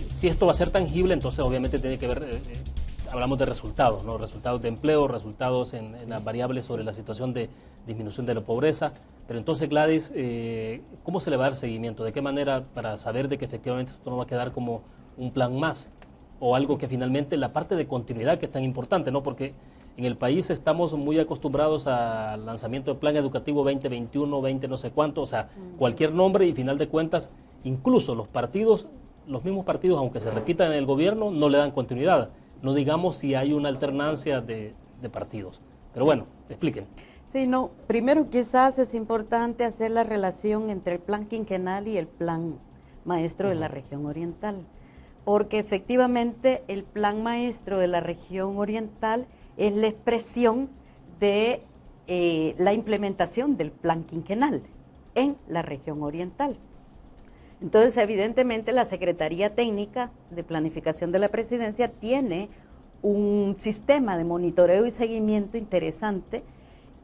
si esto va a ser tangible, entonces obviamente tiene que ver, hablamos de resultados, ¿no? Resultados de empleo, resultados en las variables sobre la situación de disminución de la pobreza. Pero entonces, Gladys, ¿cómo se le va a dar seguimiento? ¿De qué manera para saber de que efectivamente esto no va a quedar como un plan más? O algo que finalmente, la parte de continuidad que es tan importante, ¿no? Porque en el país estamos muy acostumbrados al lanzamiento del Plan Educativo 2021, 20 no sé cuánto, o sea, cualquier nombre y final de cuentas, incluso los partidos, los mismos partidos, aunque se repitan en el gobierno, no le dan continuidad. No digamos si hay una alternancia de partidos. Pero bueno, expliquen. Sí, no, primero quizás es importante hacer la relación entre el plan quinquenal y el plan maestro de la región oriental, porque efectivamente el plan maestro de la región oriental es la expresión de la implementación del plan quinquenal en la región oriental. Entonces, evidentemente, la Secretaría Técnica de Planificación de la Presidencia tiene un sistema de monitoreo y seguimiento interesante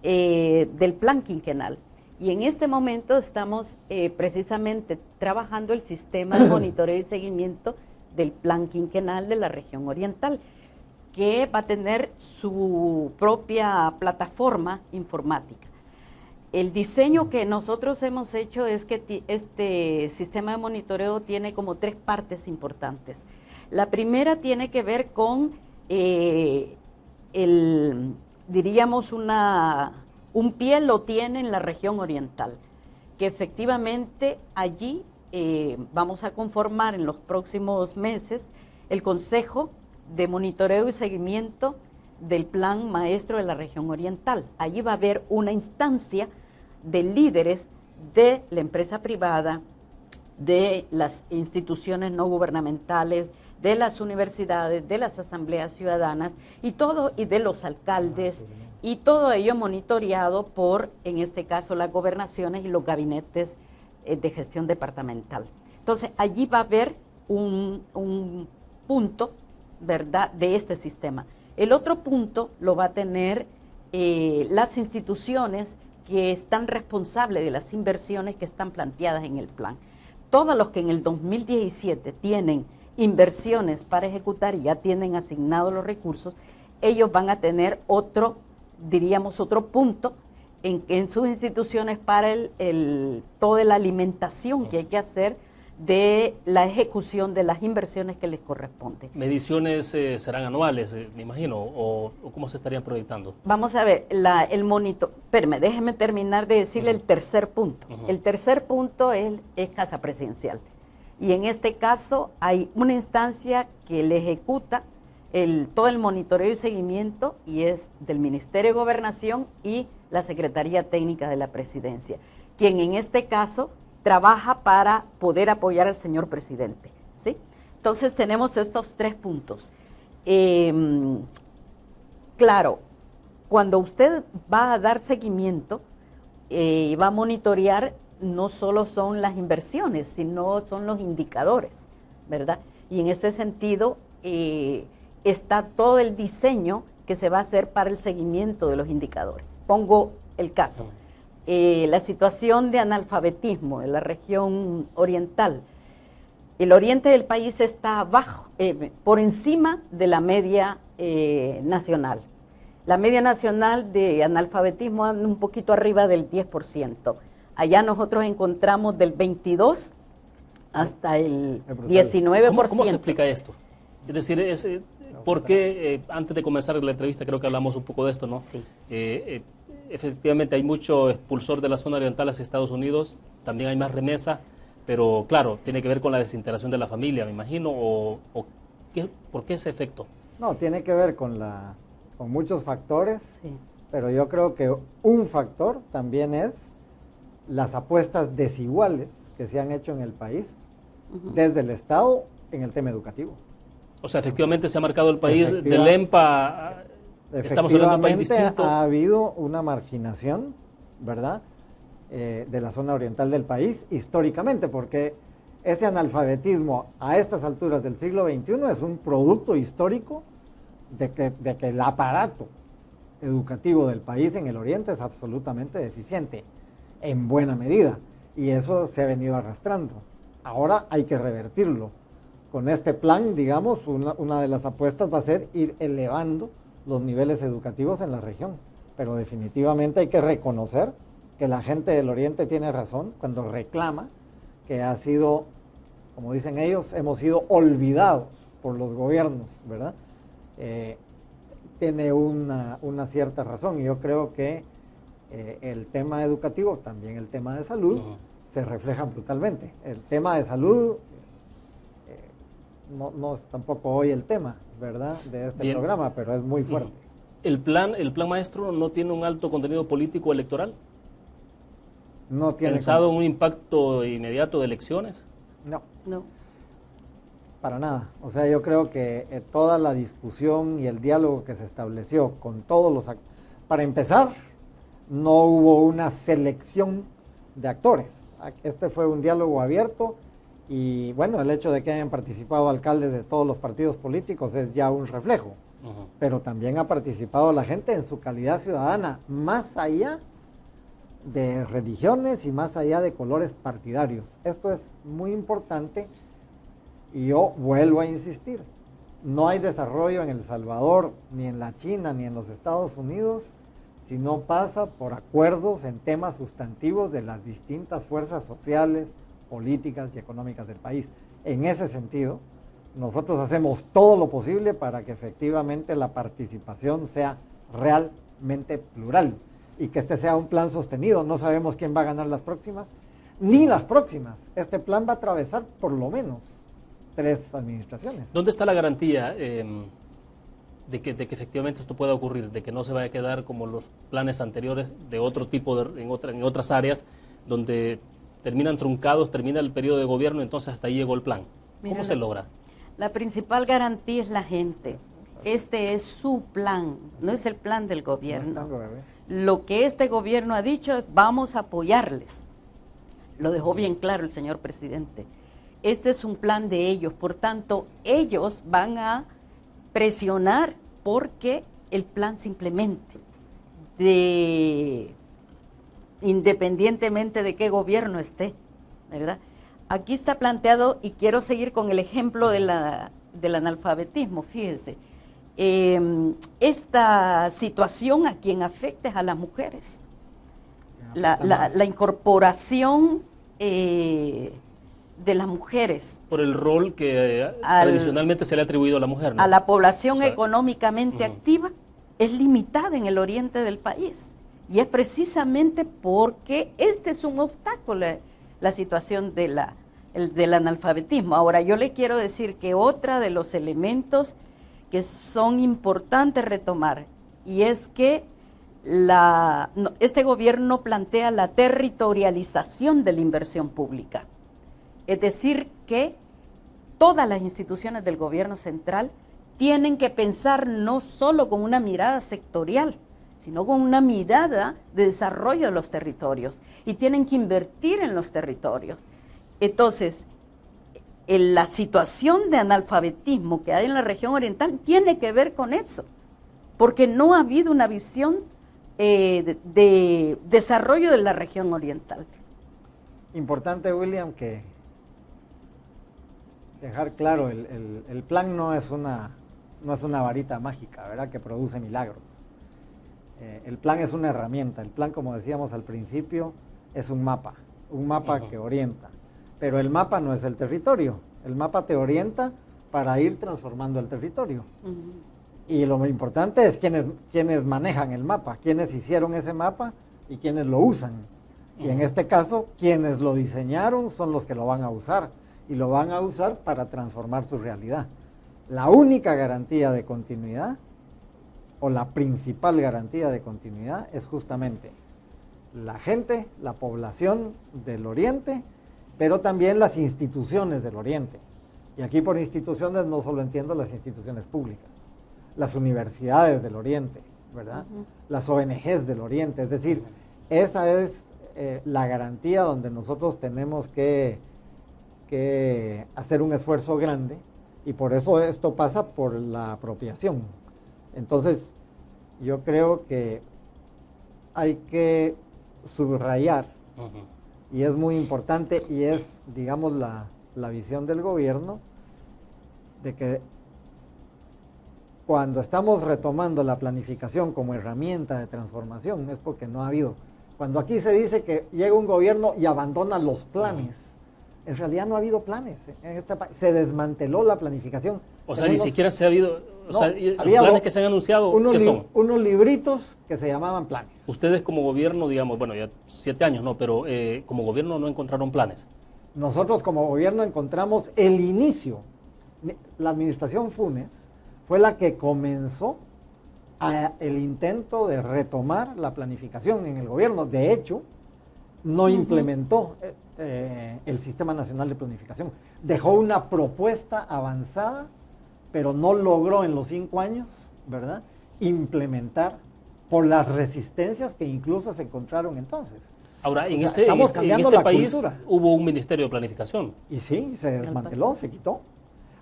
del plan quinquenal. Y en este momento estamos precisamente trabajando el sistema de monitoreo y seguimiento del plan quinquenal de la región oriental, que va a tener su propia plataforma informática. El diseño que nosotros hemos hecho es que este sistema de monitoreo tiene como 3 partes importantes. La primera tiene que ver con diríamos un pie lo tiene en la región oriental, que efectivamente allí vamos a conformar en los próximos meses el Consejo de Monitoreo y Seguimiento del Plan Maestro de la Región Oriental. Allí va a haber una instancia de líderes de la empresa privada, de las instituciones no gubernamentales, de las universidades, de las asambleas ciudadanas y de los alcaldes, y todo ello monitoreado por, en este caso, las gobernaciones y los gabinetes de gestión departamental. Entonces, allí va a haber un punto, ¿verdad?, de este sistema. El otro punto lo va a tener las instituciones que están responsables de las inversiones que están planteadas en el plan. Todos los que en el 2017 tienen inversiones para ejecutar y ya tienen asignados los recursos, ellos van a tener otro punto en sus instituciones para toda la alimentación que hay que hacer de la ejecución de las inversiones que les corresponde. ¿Mediciones serán anuales, me imagino, o cómo se estarían proyectando? Vamos a ver, déjeme terminar de decirle el tercer punto. El tercer punto es Casa Presidencial. Y en este caso hay una instancia que le ejecuta todo el monitoreo y seguimiento, y es del Ministerio de Gobernación y la Secretaría Técnica de la Presidencia, quien en este caso trabaja para poder apoyar al señor presidente, ¿sí? Entonces tenemos estos 3 puntos. Claro, cuando usted va a dar seguimiento y va a monitorear, no solo son las inversiones, sino son los indicadores, ¿verdad? Y en este sentido está todo el diseño que se va a hacer para el seguimiento de los indicadores. Pongo el caso. La situación de analfabetismo en la región oriental. El oriente del país está por encima de la media nacional. La media nacional de analfabetismo anda un poquito arriba del 10%. Allá nosotros encontramos del 22 hasta el 19%. ¿Cómo se explica esto? Es decir, porque antes de comenzar la entrevista creo que hablamos un poco de esto, ¿no? Sí. Efectivamente hay mucho expulsor de la zona oriental hacia Estados Unidos, también hay más remesa, pero claro, tiene que ver con la desintegración de la familia, me imagino, ¿por qué ese efecto? No, tiene que ver con muchos factores, Sí. Pero yo creo que un factor también es las apuestas desiguales que se han hecho en el país, desde el Estado en el tema educativo. O sea, efectivamente se ha marcado el país del EMPA. Estamos hablando de un país distinto. Ha habido una marginación, ¿verdad?, de la zona oriental del país históricamente, porque ese analfabetismo a estas alturas del siglo XXI es un producto histórico de que el aparato educativo del país en el oriente es absolutamente deficiente, en buena medida, y eso se ha venido arrastrando. Ahora hay que revertirlo. Con este plan, digamos, una de las apuestas va a ser ir elevando los niveles educativos en la región, pero definitivamente hay que reconocer que la gente del oriente tiene razón cuando reclama que ha sido, como dicen ellos, hemos sido olvidados por los gobiernos, ¿verdad? Tiene una cierta razón, y yo creo que el tema educativo, también el tema de salud, se reflejan brutalmente. El tema de salud no es tampoco hoy el tema, ¿verdad?, de este programa, pero es muy fuerte. ¿El plan maestro no tiene un alto contenido político electoral? No tiene ¿Pensado en un impacto inmediato de elecciones? No. Para nada. O sea, yo creo que toda la discusión y el diálogo que se estableció con todos los actores, para empezar, no hubo una selección de actores. Este fue un diálogo abierto y, bueno, el hecho de que hayan participado alcaldes de todos los partidos políticos es ya un reflejo. Pero también ha participado la gente en su calidad ciudadana, más allá de religiones y más allá de colores partidarios. Esto es muy importante y yo vuelvo a insistir. No hay desarrollo en El Salvador, ni en la China, ni en los Estados Unidos, si no pasa por acuerdos en temas sustantivos de las distintas fuerzas sociales, políticas y económicas del país. En ese sentido, nosotros hacemos todo lo posible para que efectivamente la participación sea realmente plural y que este sea un plan sostenido. No sabemos quién va a ganar las próximas, ni las próximas. Este plan va a atravesar por lo menos 3 administraciones. ¿Dónde está la garantía de que efectivamente esto pueda ocurrir, de que no se vaya a quedar como los planes anteriores de otro tipo, en otras áreas, donde terminan truncados, termina el periodo de gobierno, entonces hasta ahí llegó el plan? ¿Cómo se logra? La principal garantía es la gente. Este es su plan, no es el plan del gobierno. Lo que este gobierno ha dicho es: vamos a apoyarles. Lo dejó bien claro el señor presidente. Este es un plan de ellos, por tanto, ellos van a presionar porque el plan se implemente, independientemente de qué gobierno esté, ¿verdad? Aquí está planteado, y quiero seguir con el ejemplo del analfabetismo, fíjense. Esta situación a quien afecta es a las mujeres. La incorporación de las mujeres. Por el rol que tradicionalmente se le ha atribuido a la mujer, ¿no? A la población económicamente activa es limitada en el oriente del país. Y es precisamente porque este es un obstáculo, la situación del analfabetismo. Ahora, yo le quiero decir que otro de los elementos que son importantes retomar, y es que este gobierno plantea la territorialización de la inversión pública. Es decir, que todas las instituciones del gobierno central tienen que pensar no solo con una mirada sectorial, sino con una mirada de desarrollo de los territorios, y tienen que invertir en los territorios. Entonces, la situación de analfabetismo que hay en la región oriental tiene que ver con eso, porque no ha habido una visión de desarrollo de la región oriental. Importante, William, que dejar claro, el plan no es una varita mágica, ¿verdad?, que produce milagros. El plan es una herramienta. El plan, como decíamos al principio, es un mapa que orienta. Pero el mapa no es el territorio. El mapa te orienta para ir transformando el territorio. Y lo muy importante es quienes manejan el mapa, quienes hicieron ese mapa y quienes lo usan. Y en este caso, quienes lo diseñaron son los que lo van a usar. Y lo van a usar para transformar su realidad. La única garantía de continuidad, o la principal garantía de continuidad, es justamente la gente, la población del oriente, pero también las instituciones del oriente. Y aquí por instituciones no solo entiendo las instituciones públicas, las universidades del oriente, ¿verdad? Las ONGs del oriente. Es decir, esa es la garantía donde nosotros tenemos que hacer un esfuerzo grande, y por eso esto pasa por la apropiación. Entonces, yo creo que hay que subrayar, y es muy importante, y es, digamos, la visión del gobierno, de que cuando estamos retomando la planificación como herramienta de transformación es porque no ha habido. Cuando aquí se dice que llega un gobierno y abandona los planes, en realidad no ha habido planes. En este país se desmanteló la planificación. O sea, ni siquiera se ha habido, o No, sea, los había planes que se han anunciado, ¿qué son? Unos libritos que se llamaban planes. Ustedes como gobierno, digamos, bueno, ya 7 años, ¿no? Pero como gobierno no encontraron planes. Nosotros como gobierno encontramos el inicio. La administración Funes fue la que comenzó el intento de retomar la planificación en el gobierno. De hecho, no implementó el Sistema Nacional de Planificación. Dejó una propuesta avanzada, pero no logró en los 5 años, ¿verdad?, implementar por las resistencias que incluso se encontraron entonces. Ahora, en sea, estamos cambiando la país cultura. hubo un Ministerio de Planificación. Y sí, se desmanteló, se quitó.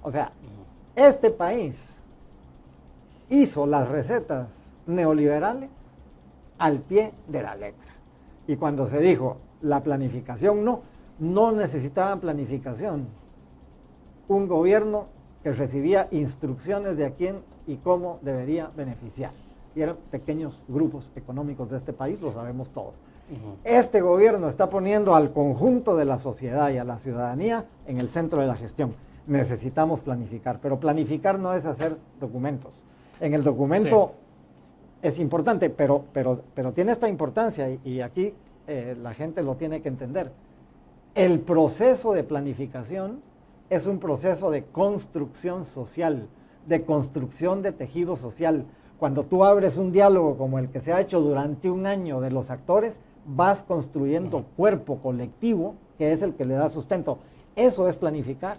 O sea, este país hizo las recetas neoliberales al pie de la letra. Y cuando se dijo la planificación, no necesitaban planificación. Un gobierno que recibía instrucciones de a quién y cómo debería beneficiar. Y eran pequeños grupos económicos de este país, lo sabemos todos. Este gobierno está poniendo al conjunto de la sociedad y a la ciudadanía en el centro de la gestión. Necesitamos planificar, pero planificar no es hacer documentos. En el documento es importante, pero tiene esta importancia y aquí la gente lo tiene que entender. El proceso de planificación es un proceso de construcción social, de construcción de tejido social. Cuando tú abres un diálogo como el que se ha hecho durante un año de los actores, vas construyendo cuerpo colectivo, que es el que le da sustento. Eso es planificar.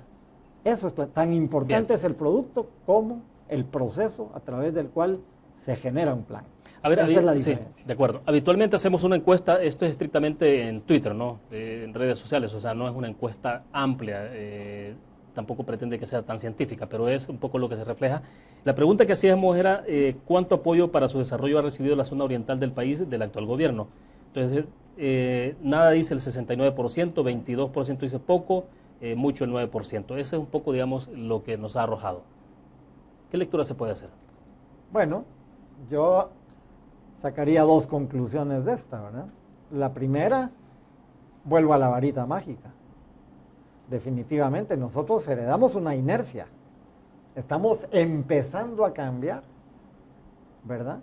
Eso es tan importante. Bien. Es el producto como el proceso a través del cual se genera un plan. A ver, esa es la diferencia. Sí, de acuerdo. Habitualmente hacemos una encuesta, esto es estrictamente en Twitter, ¿no? En redes sociales, o sea, no es una encuesta amplia, tampoco pretende que sea tan científica, pero es un poco lo que se refleja. La pregunta que hacíamos era ¿cuánto apoyo para su desarrollo ha recibido la zona oriental del país del actual gobierno? Entonces, nada dice el 69%, 22% dice poco, mucho el 9%. Ese es un poco, digamos, lo que nos ha arrojado. ¿Qué lectura se puede hacer? Bueno, yo sacaría 2 conclusiones de esta, ¿verdad? La primera, vuelvo a la varita mágica. Definitivamente, nosotros heredamos una inercia. Estamos empezando a cambiar, ¿verdad?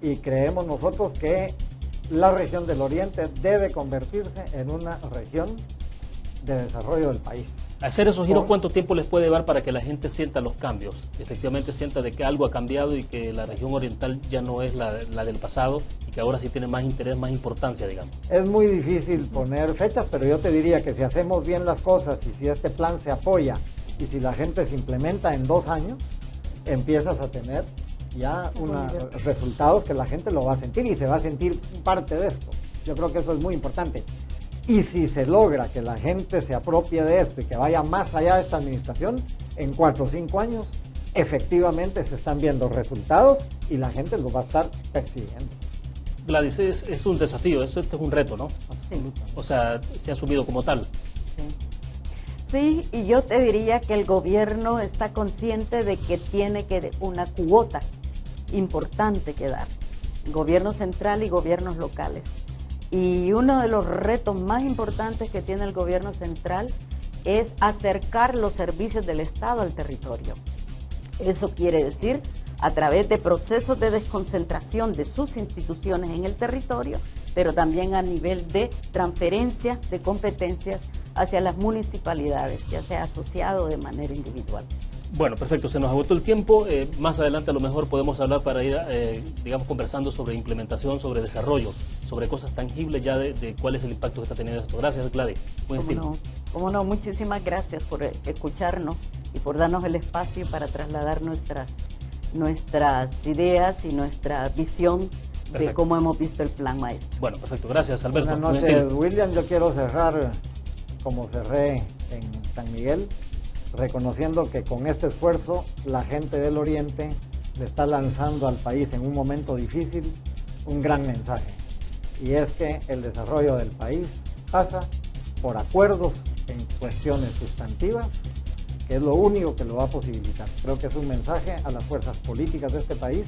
Y creemos nosotros que la región del Oriente debe convertirse en una región de desarrollo del país. Hacer esos giros, ¿cuánto tiempo les puede llevar para que la gente sienta los cambios? Efectivamente sienta de que algo ha cambiado y que la región oriental ya no es la del pasado y que ahora sí tiene más interés, más importancia, digamos. Es muy difícil poner fechas, pero yo te diría que si hacemos bien las cosas y si este plan se apoya y si la gente se implementa en 2 años, empiezas a tener ya resultados que la gente lo va a sentir y se va a sentir parte de esto. Yo creo que eso es muy importante. Y si se logra que la gente se apropie de esto y que vaya más allá de esta administración, en 4 o 5 años, efectivamente se están viendo resultados y la gente los va a estar percibiendo. Gladys, es un desafío, esto es un reto, ¿no? Absolutamente. O sea, se ha asumido como tal. Sí, y yo te diría que el gobierno está consciente de que tiene una cuota importante que dar, gobierno central y gobiernos locales. Y uno de los retos más importantes que tiene el gobierno central es acercar los servicios del Estado al territorio. Eso quiere decir a través de procesos de desconcentración de sus instituciones en el territorio, pero también a nivel de transferencia de competencias hacia las municipalidades, ya sea asociado o de manera individual. Bueno, perfecto, se nos agotó el tiempo. Más adelante a lo mejor podemos hablar para ir, digamos, conversando sobre implementación, sobre desarrollo, sobre cosas tangibles ya de cuál es el impacto que está teniendo esto. Gracias, Gladys. Muy gentil. Cómo no, muchísimas gracias por escucharnos y por darnos el espacio para trasladar nuestras ideas y nuestra visión de cómo hemos visto el plan maestro. Bueno, perfecto. Gracias, Alberto. Buenas noches, William. Yo quiero cerrar como cerré en San Miguel, reconociendo que con este esfuerzo la gente del Oriente le está lanzando al país en un momento difícil un gran mensaje, y es que el desarrollo del país pasa por acuerdos en cuestiones sustantivas, que es lo único que lo va a posibilitar. Creo que es un mensaje a las fuerzas políticas de este país,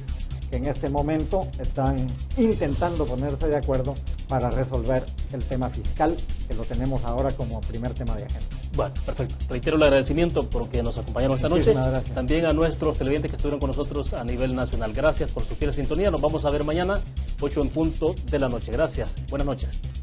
que en este momento están intentando ponerse de acuerdo para resolver el tema fiscal, que lo tenemos ahora como primer tema de agenda. Bueno, perfecto. Reitero el agradecimiento porque nos acompañaron esta noche. Gracias. También a nuestros televidentes que estuvieron con nosotros a nivel nacional. Gracias por su fiel sintonía. Nos vamos a ver mañana, 8 en punto de la noche. Gracias. Buenas noches.